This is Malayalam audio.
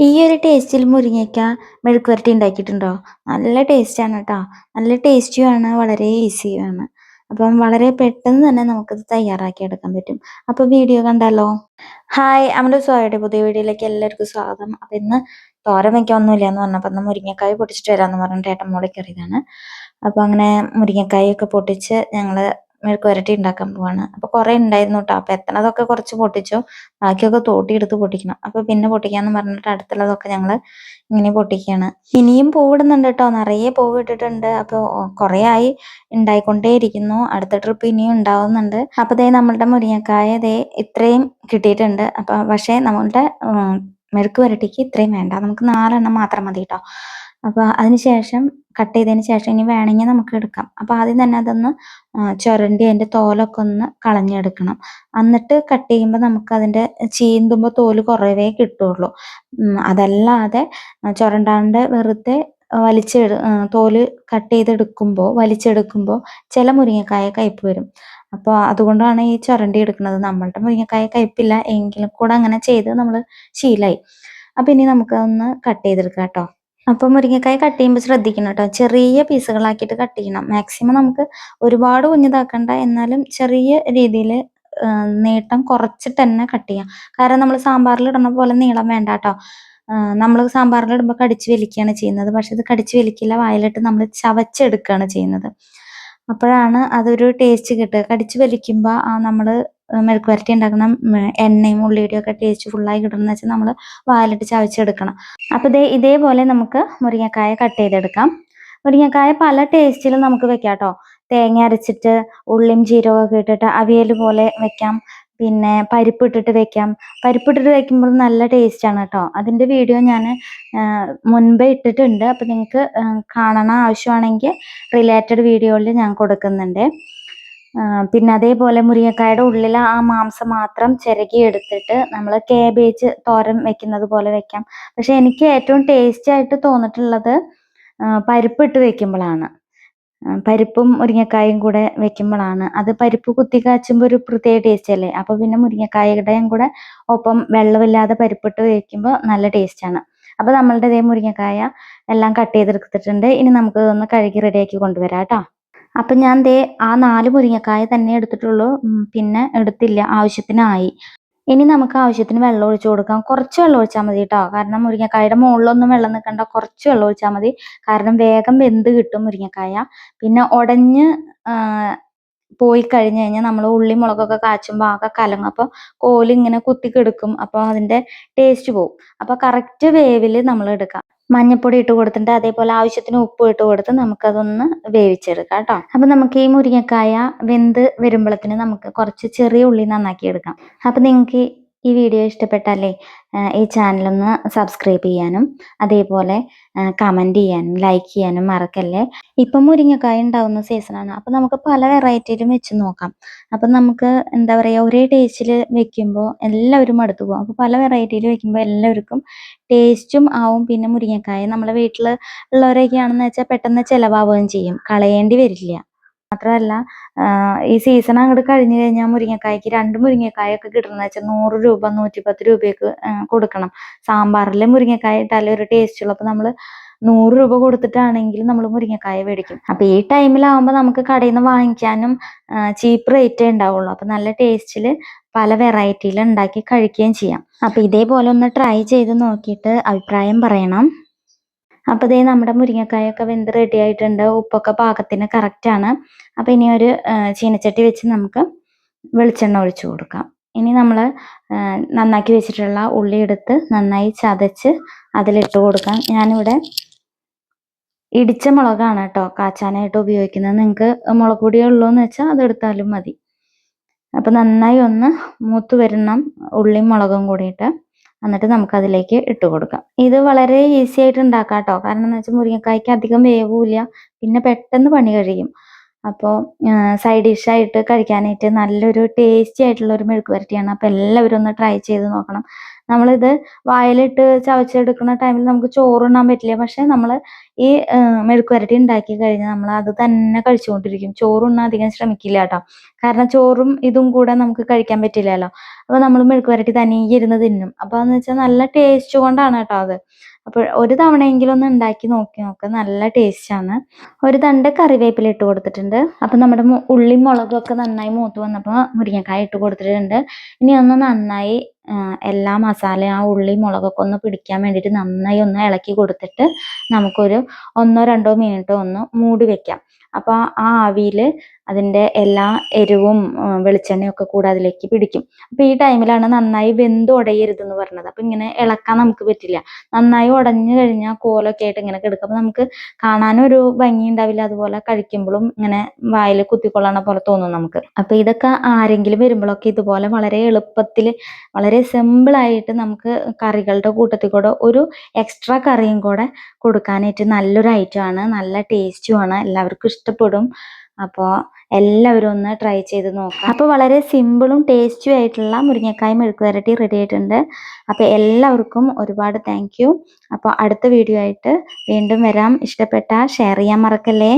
ഈ ഒരു ടേസ്റ്റിൽ മുരിങ്ങയ്ക്ക മെഴുക്കുവരട്ടി ഉണ്ടാക്കിയിട്ടുണ്ടോ? നല്ല ടേസ്റ്റാണ് കേട്ടോ. നല്ല ടേസ്റ്റിയുമാണ്, വളരെ ഈസിയുമാണ്. അപ്പം വളരെ പെട്ടെന്ന് തന്നെ നമുക്കിത് തയ്യാറാക്കി എടുക്കാൻ പറ്റും. അപ്പോൾ വീഡിയോ കണ്ടാലോ? ഹായ്, നമ്മുടെ സോയയുടെ പുതിയ വീഡിയോയിലേക്ക് എല്ലാവർക്കും സ്വാഗതം. അപ്പം ഇന്ന് തോരൻ വയ്ക്കാനൊന്നുമില്ല എന്ന് പറഞ്ഞപ്പോൾ ഇന്ന് മുരിങ്ങക്കായ് പൊട്ടിച്ചിട്ട് വരാമെന്ന് പറഞ്ഞിട്ട് ഏട്ടൻ മോളിൽ കയറിയതാണ്. അപ്പോൾ അങ്ങനെ മുരിങ്ങക്കായൊക്കെ പൊട്ടിച്ച് ഞങ്ങൾ മെഴുക്ക് പുരട്ടി ഉണ്ടാക്കാൻ പോവാണ്. അപ്പോൾ കുറേ ഉണ്ടായിരുന്നു കേട്ടോ. അപ്പോൾ എത്തണതൊക്കെ കുറച്ച് പൊട്ടിച്ചു, ബാക്കിയൊക്കെ തോട്ടിയെടുത്ത് പൊട്ടിക്കണം. അപ്പോൾ പിന്നെ പൊട്ടിക്കാന്ന് പറഞ്ഞിട്ട് അടുത്തുള്ളതൊക്കെ ഞങ്ങൾ ഇങ്ങനെ പൊട്ടിക്കുകയാണ്. ഇനിയും പൂവിടുന്നുണ്ട് കേട്ടോ, നിറയെ പൂവ് ഇട്ടിട്ടുണ്ട്. അപ്പോൾ കുറേ ആയി ഉണ്ടായിക്കൊണ്ടേയിരിക്കുന്നു. അടുത്ത ട്രിപ്പ് ഇനിയും ഉണ്ടാവുന്നുണ്ട്. അപ്പോൾ ദേ നമ്മളുടെ മുരിങ്ങക്കായ ദേ ഇത്രയും കിട്ടിയിട്ടുണ്ട്. അപ്പോൾ പക്ഷേ നമ്മളുടെ മെഴുക്ക് പുരട്ടിക്ക് ഇത്രയും വേണ്ട, നമുക്ക് 4 മാത്രം മതി കേട്ടോ. അപ്പോൾ അതിന് ശേഷം കട്ട് ചെയ്തതിന് ശേഷം ഇനി വേണമെങ്കിൽ നമുക്ക് എടുക്കാം. അപ്പോൾ ആദ്യം തന്നെ അതൊന്ന് ചുരണ്ടി അതിൻ്റെ തോലൊക്കെ ഒന്ന് കളഞ്ഞെടുക്കണം. എന്നിട്ട് കട്ട് ചെയ്യുമ്പോൾ നമുക്ക് അതിൻ്റെ ചീന്തുമ്പോൾ തോല് കുറവേ കിട്ടുള്ളൂ. അതല്ലാതെ ചുരണ്ടാണ്ട് വെറുതെ തോല് കട്ട് ചെയ്തെടുക്കുമ്പോൾ വലിച്ചെടുക്കുമ്പോൾ ചില മുരിങ്ങക്കായ കയ്പ്പ് വരും. അപ്പോൾ അതുകൊണ്ടാണ് ഈ ചുരണ്ടി എടുക്കുന്നത്. നമ്മളുടെ മുരിങ്ങക്കായ കയ്പ്പില്ല എങ്കിലും കൂടെ അങ്ങനെ ചെയ്ത് നമ്മൾ ശീലമായി. അപ്പം ഇനി നമുക്കതൊന്ന് കട്ട് ചെയ്തെടുക്കാം കേട്ടോ. അപ്പോൾ മുരിങ്ങക്കായ കട്ട് ചെയ്യുമ്പോൾ ശ്രദ്ധിക്കണം കേട്ടോ, ചെറിയ പീസുകളാക്കിയിട്ട് കട്ട് ചെയ്യണം. മാക്സിമം നമുക്ക് ഒരുപാട് കുഞ്ഞിതാക്കണ്ട, എന്നാലും ചെറിയ രീതിയിൽ നീട്ടം കുറച്ചിട്ട് തന്നെ കട്ട് ചെയ്യാം. കാരണം നമ്മൾ സാമ്പാറിൽ ഇടുന്ന പോലെ നീളം വേണ്ട കേട്ടോ. നമ്മൾ സാമ്പാറിൽ ഇടുമ്പോൾ കടിച്ച് വലിക്കുകയാണ് ചെയ്യുന്നത്, പക്ഷെ ഇത് കടിച്ച് വലിക്കില്ല, വായിലിട്ട് നമ്മൾ ചവച്ചെടുക്കുകയാണ് ചെയ്യുന്നത്. അപ്പോഴാണ് അതൊരു ടേസ്റ്റ് കിട്ടുക. കടിച്ച് വലിക്കുമ്പോൾ നമ്മൾ മെഴുക്ക് പുരട്ടി ഉണ്ടാക്കുന്ന എണ്ണയും ഉള്ളിയുടെയും ഒക്കെ ടേസ്റ്റ് ഫുള്ളായി കിട്ടണമെന്ന് വെച്ചാൽ നമ്മൾ വായിലിട്ട് ചവച്ചെടുക്കണം. അപ്പോൾ ഇതേപോലെ നമുക്ക് മുരിങ്ങക്കായ കട്ട് ചെയ്തെടുക്കാം. മുരിങ്ങക്കായ പല ടേസ്റ്റിലും നമുക്ക് വെക്കാം കേട്ടോ. തേങ്ങ അരച്ചിട്ട് ഉള്ളിയും ജീരകമൊക്കെ ഇട്ടിട്ട് അവിയൽ പോലെ വെക്കാം. പിന്നെ പരിപ്പിട്ടിട്ട് വെക്കാം. പരിപ്പിട്ടിട്ട് വെക്കുമ്പോൾ നല്ല ടേസ്റ്റാണ് കേട്ടോ. അതിൻ്റെ വീഡിയോ ഞാൻ മുൻപേ ഇട്ടിട്ടുണ്ട്. അപ്പോൾ നിങ്ങൾക്ക് കാണണം ആവശ്യമാണെങ്കിൽ റിലേറ്റഡ് വീഡിയോയിൽ ഞാൻ കൊടുക്കുന്നുണ്ട്. പിന്നെ അതേപോലെ മുരിങ്ങക്കായുടെ ഉള്ളിൽ ആ മാംസം മാത്രം ചിരകി എടുത്തിട്ട് നമ്മൾ കാബേജ് തോരൻ വെക്കുന്നത് പോലെ വെക്കാം. പക്ഷെ എനിക്ക് ഏറ്റവും ടേസ്റ്റി ആയിട്ട് തോന്നിട്ടുള്ളത് പരിപ്പിട്ട് വെക്കുമ്പോഴാണ്. പരിപ്പും മുരിങ്ങക്കായും കൂടെ വെക്കുമ്പോഴാണ്. അത് പരിപ്പ് കുത്തി കാച്ചുമ്പോൾ ഒരു പ്രത്യേക ടേസ്റ്റ് അല്ലേ. അപ്പോൾ പിന്നെ മുരിങ്ങക്കായുടെയും കൂടെ ഒപ്പം വെള്ളമില്ലാതെ പരിപ്പിട്ട് വെക്കുമ്പോൾ നല്ല ടേസ്റ്റാണ്. അപ്പോൾ നമ്മളുടെ ഇതേ മുരിങ്ങക്കായ എല്ലാം കട്ട് ചെയ്തെടുത്തിട്ടുണ്ട്. ഇനി നമുക്ക് ഇതൊന്ന് കഴുകി റെഡിയാക്കി കൊണ്ടുവരാം കേട്ടോ. അപ്പം ഞാൻ ആ 4 മുരിങ്ങക്കായ തന്നെ എടുത്തിട്ടുള്ളൂ, പിന്നെ എടുത്തില്ല, ആവശ്യത്തിനായി. ഇനി നമുക്ക് ആവശ്യത്തിന് വെള്ളം ഒഴിച്ചു കൊടുക്കാം. കുറച്ച് വെള്ളം ഒഴിച്ചാൽ മതി കേട്ടോ. കാരണം മുരിങ്ങക്കായുടെ മുകളിലൊന്നും വെള്ളം നിൽക്കണ്ട, കുറച്ച് വെള്ളം ഒഴിച്ചാൽ മതി. കാരണം വേഗം വെന്ത് കിട്ടും മുരിങ്ങക്കായ. പിന്നെ ഉടഞ്ഞ് പോയി കഴിഞ്ഞ് കഴിഞ്ഞാൽ നമ്മൾ ഉള്ളി മുളകൊക്കെ കാച്ചുമ്പോൾ ആകെ കലങ്ങും. അപ്പോൾ കോലിങ്ങനെ കുത്തിക്കെടുക്കും, അപ്പോൾ അതിൻ്റെ ടേസ്റ്റ് പോവും. അപ്പോൾ കറക്റ്റ് വേവിൽ നമ്മൾ എടുക്കാം. മഞ്ഞപ്പൊടി ഇട്ട് കൊടുത്തിട്ട് അതേപോലെ ആവശ്യത്തിന് ഉപ്പ് ഇട്ട് കൊടുത്ത് നമുക്കതൊന്ന് വേവിച്ചെടുക്കാം കേട്ടോ. അപ്പം നമുക്ക് ഈ മുരിങ്ങക്കായ വെന്ത് വരുമ്പോഴത്തേന് നമുക്ക് കുറച്ച് ചെറിയ ഉള്ളി നന്നാക്കി എടുക്കാം. അപ്പം നിങ്ങൾക്ക് ഈ വീഡിയോ ഇഷ്ടപ്പെട്ടാലേ ഈ ചാനലൊന്ന് സബ്സ്ക്രൈബ് ചെയ്യാനും അതേപോലെ കമൻറ്റ് ചെയ്യാനും ലൈക്ക് ചെയ്യാനും മറക്കല്ലേ. ഇപ്പം മുരിങ്ങക്കായ ഉണ്ടാവുന്ന സീസണാണ്. അപ്പം നമുക്ക് പല വെറൈറ്റിയിലും വെച്ച് നോക്കാം. അപ്പം നമുക്ക് എന്താ പറയുക, ഒരേ ടേസ്റ്റിൽ വെക്കുമ്പോൾ എല്ലാവരും മടുത്തു പോകും. അപ്പോൾ പല വെറൈറ്റിയിൽ വെക്കുമ്പോൾ എല്ലാവർക്കും ടേസ്റ്റും ആവും. പിന്നെ മുരിങ്ങക്കായ നമ്മളെ വീട്ടിൽ ഉള്ളവരൊക്കെയാണെന്ന് വെച്ചാൽ പെട്ടെന്ന് ചിലവാവുകയും ചെയ്യും, കളയേണ്ടി വരില്ല. മാത്രമല്ല ഈ സീസൺ അങ്ങോട്ട് കഴിഞ്ഞു കഴിഞ്ഞാൽ മുരിങ്ങക്കായ്ക്ക് 2 മുരിങ്ങക്കായൊക്കെ കിട്ടണമെന്ന് വെച്ചാൽ 100 രൂപ 110 രൂപയൊക്കെ കൊടുക്കണം. സാമ്പാറിൽ മുരിങ്ങക്കായ ഇട്ടാലേ ഒരു ടേസ്റ്റ് ഉള്ളൂ. അപ്പോൾ നമ്മൾ 100 രൂപ കൊടുത്തിട്ടാണെങ്കിലും നമ്മൾ മുരിങ്ങക്കായ മേടിക്കും. അപ്പോൾ ഈ ടൈമിലാവുമ്പോൾ നമുക്ക് കടയിൽ നിന്ന് വാങ്ങിക്കാനും ചീപ്പ് റേറ്റേ ഉണ്ടാവുള്ളൂ. അപ്പോൾ നല്ല ടേസ്റ്റിൽ പല വെറൈറ്റിയിൽ ഉണ്ടാക്കി കഴിക്കുകയും ചെയ്യാം. അപ്പോൾ ഇതേപോലെ ഒന്ന് ട്രൈ ചെയ്ത് നോക്കിയിട്ട് അഭിപ്രായം പറയണം. അപ്പോൾ ദേ നമ്മുടെ മുരിങ്ങക്കായൊക്കെ വെന്ത് റെഡി ആയിട്ടുണ്ട്. ഉപ്പൊക്കെ പാകത്തിന് കറക്റ്റാണ്. അപ്പോൾ ഇനി ഒരു ചീനച്ചട്ടി വെച്ച് നമുക്ക് വെളിച്ചെണ്ണ ഒഴിച്ചു കൊടുക്കാം. ഇനി നമ്മൾ നന്നാക്കി വെച്ചിട്ടുള്ള ഉള്ളി എടുത്ത് നന്നായി ചതച്ച് അതിലിട്ട് കൊടുക്കാം. ഞാനിവിടെ ഇടിച്ച മുളകാണ് കേട്ടോ കാച്ചാനായിട്ട് ഉപയോഗിക്കുന്നത്. നിങ്ങൾക്ക് മുളക് പൊടിയേ ഉള്ളൂ എന്ന് വെച്ചാൽ അതെടുത്താലും മതി. അപ്പോൾ നന്നായി ഒന്ന് മൂത്ത് വരണം ഉള്ളിയും മുളകും കൂടിയിട്ട്. എന്നിട്ട് നമുക്കതിലേക്ക് ഇട്ട് കൊടുക്കാം. ഇത് വളരെ ഈസി ആയിട്ട് ഉണ്ടാക്കാം കേട്ടോ. കാരണം എന്ന് വെച്ചാൽ മുരിങ്ങക്കായ്ക്ക് അധികം വേവില്ല, പിന്നെ പെട്ടെന്ന് പണി കഴിയും. അപ്പോൾ സൈഡ് ഡിഷായിട്ട് കഴിക്കാനായിട്ട് നല്ലൊരു ടേസ്റ്റി ആയിട്ടുള്ള ഒരു മെഴുക്ക് പുരട്ടിയാണ്. അപ്പോൾ എല്ലാവരും ഒന്ന് ട്രൈ ചെയ്ത് നോക്കണം. നമ്മളിത് വായിലിട്ട് ചവച്ചെടുക്കുന്ന ടൈമിൽ നമുക്ക് ചോറുണ്ണാൻ പറ്റില്ല. പക്ഷെ നമ്മൾ ഈ മെഴുക്ക് വരട്ടി ഉണ്ടാക്കി കഴിഞ്ഞാൽ നമ്മൾ അത് തന്നെ കഴിച്ചുകൊണ്ടിരിക്കും. ചോറുണ്ണാൻ അധികം ശ്രമിക്കില്ല കേട്ടോ. കാരണം ചോറും ഇതും കൂടെ നമുക്ക് കഴിക്കാൻ പറ്റില്ലല്ലോ. അപ്പോൾ നമ്മൾ മെഴുക്ക് വരട്ടി തനിയെ ഇരുന്ന് തിന്നും. അപ്പോൾ എന്ന് വെച്ചാൽ നല്ല ടേസ്റ്റ് കൊണ്ടാണ് കേട്ടോ അത്. അപ്പോൾ ഒരു തവണയെങ്കിലും ഒന്ന് ഉണ്ടാക്കി നോക്കി നോക്ക്, നല്ല ടേസ്റ്റാണ്. ഒരു തണ്ട് കറിവേപ്പില ഇട്ട് കൊടുത്തിട്ടുണ്ട്. അപ്പം നമ്മുടെ ഉള്ളിയും മുളകും ഒക്കെ നന്നായി മൂത്ത് വന്നപ്പോൾ മുരിങ്ങക്കായ ഇട്ട് കൊടുത്തിട്ടുണ്ട്. ഇനി ഒന്ന് നന്നായി എല്ലാ മസാലയും ആ ഉള്ളി മുളകൊക്കെ ഒന്ന് പിടിക്കാൻ വേണ്ടിയിട്ട് നന്നായി ഒന്ന് ഇളക്കി കൊടുത്തിട്ട് നമുക്കൊരു 1-2 മിനിറ്റ് ഒന്ന് മൂടി വെക്കാം. അപ്പോൾ ആ ആവിയിൽ അതിൻ്റെ എല്ലാ എരിവും വെളിച്ചെണ്ണയും ഒക്കെ കൂടെ അതിലേക്ക് പിടിക്കും. അപ്പോൾ ഈ ടൈമിലാണ് നന്നായി വെന്ത് ഉടയരുതെന്ന് പറഞ്ഞത്. അപ്പോൾ ഇങ്ങനെ ഇളക്കാൻ നമുക്ക് പറ്റില്ല. നന്നായി ഉടഞ്ഞു കഴിഞ്ഞാൽ കോലൊക്കെ ആയിട്ട് ഇങ്ങനെ കിടക്കും. അപ്പോൾ നമുക്ക് കാണാനും ഒരു ഭംഗി ഉണ്ടാവില്ല. അതുപോലെ കഴിക്കുമ്പോഴും ഇങ്ങനെ വായിൽ കുത്തിക്കൊള്ളണ പോലെ തോന്നും നമുക്ക്. അപ്പോൾ ഇതൊക്കെ ആരെങ്കിലും വരുമ്പോഴൊക്കെ ഇതുപോലെ വളരെ എളുപ്പത്തിൽ വളരെ സിമ്പിളായിട്ട് നമുക്ക് കറികളുടെ കൂട്ടത്തിൽ കൂടെ ഒരു എക്സ്ട്രാ കറിയും കൂടെ കൊടുക്കാനായിട്ട് നല്ലൊരു ഐറ്റമാണ്. നല്ല ടേസ്റ്റുമാണ്. എല്ലാവർക്കും ഇഷ്ടപ്പെടും. അപ്പോൾ എല്ലാവരും ഒന്ന് ട്രൈ ചെയ്ത് നോക്കാം. അപ്പോൾ വളരെ സിമ്പിളും ടേസ്റ്റും ആയിട്ടുള്ള മുരിങ്ങക്കായ മെഴുക്ക് വരട്ടി റെഡി ആയിട്ടുണ്ട്. അപ്പോൾ എല്ലാവർക്കും ഒരുപാട് താങ്ക് യു. അപ്പോൾ അടുത്ത വീഡിയോ ആയിട്ട് വീണ്ടും വരാം. ഇഷ്ടപ്പെട്ടാൽ ഷെയർ ചെയ്യാൻ മറക്കല്ലേ.